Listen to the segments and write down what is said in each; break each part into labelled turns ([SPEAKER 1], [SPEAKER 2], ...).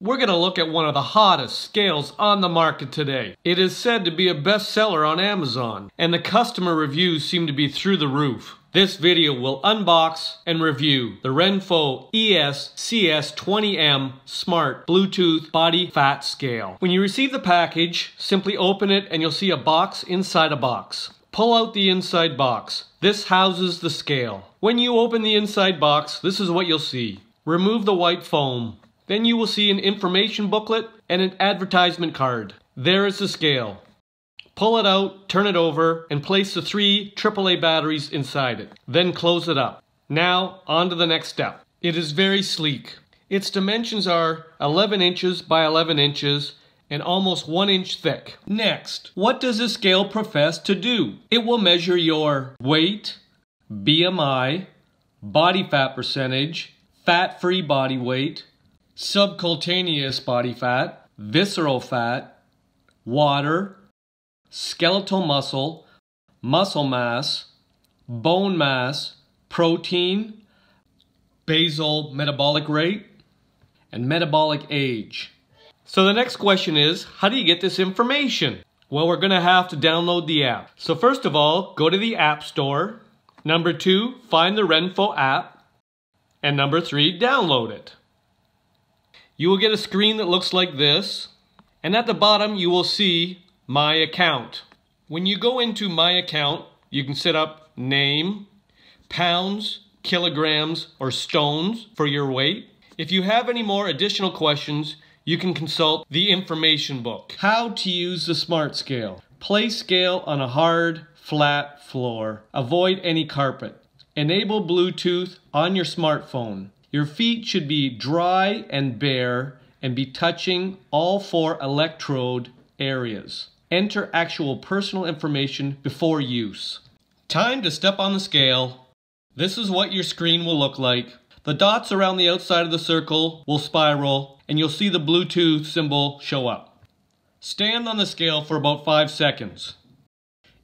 [SPEAKER 1] We're going to look at one of the hottest scales on the market today. It is said to be a bestseller on Amazon, and the customer reviews seem to be through the roof. This video will unbox and review the Renpho ES-CS20M Smart Bluetooth Body Fat Scale. When you receive the package, simply open it and you'll see a box inside a box. Pull out the inside box. This houses the scale. When you open the inside box, this is what you'll see. Remove the white foam. Then you will see an information booklet and an advertisement card. There is the scale. Pull it out, turn it over, and place the 3 AAA batteries inside it. Then close it up. Now, on to the next step. It is very sleek. Its dimensions are 11 inches by 11 inches and almost 1 inch thick. Next, what does the scale profess to do? It will measure your weight, BMI, body fat percentage, fat-free body weight, subcutaneous body fat, visceral fat, water, skeletal muscle, muscle mass, bone mass, protein, basal metabolic rate, and metabolic age. So the next question is, how do you get this information? Well, we're going to have to download the app. So first of all, go to the App Store. Number 2, find the Renpho app. And number 3, download it. You will get a screen that looks like this. And at the bottom, you will see My Account. When you go into My Account, you can set up name, pounds, kilograms, or stones for your weight. If you have any more additional questions, you can consult the information book. How to use the Smart Scale. Place scale on a hard, flat floor. Avoid any carpet. Enable Bluetooth on your smartphone. Your feet should be dry and bare and be touching all 4 electrode areas. Enter actual personal information before use. Time to step on the scale. This is what your screen will look like. The dots around the outside of the circle will spiral and you'll see the Bluetooth symbol show up. Stand on the scale for about 5 seconds.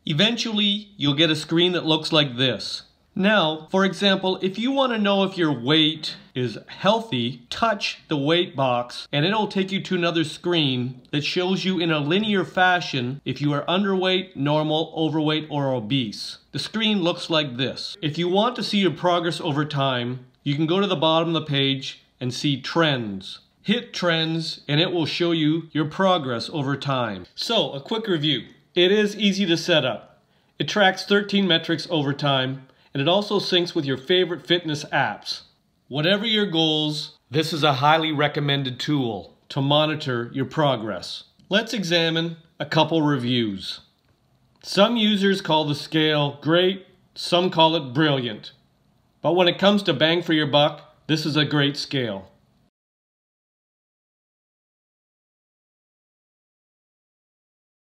[SPEAKER 1] Eventually, you'll get a screen that looks like this. Now, for example, if you want to know if your weight is healthy, touch the weight box and it'll take you to another screen that shows you in a linear fashion if you are underweight, normal, overweight, or obese. The screen looks like this. If you want to see your progress over time, you can go to the bottom of the page and see Trends. Hit Trends and it will show you your progress over time. So, a quick review. It is easy to set up. It tracks 13 metrics over time. And it also syncs with your favorite fitness apps. Whatever your goals, this is a highly recommended tool to monitor your progress. Let's examine a couple reviews. Some users call the scale great, some call it brilliant. But when it comes to bang for your buck, this is a great scale.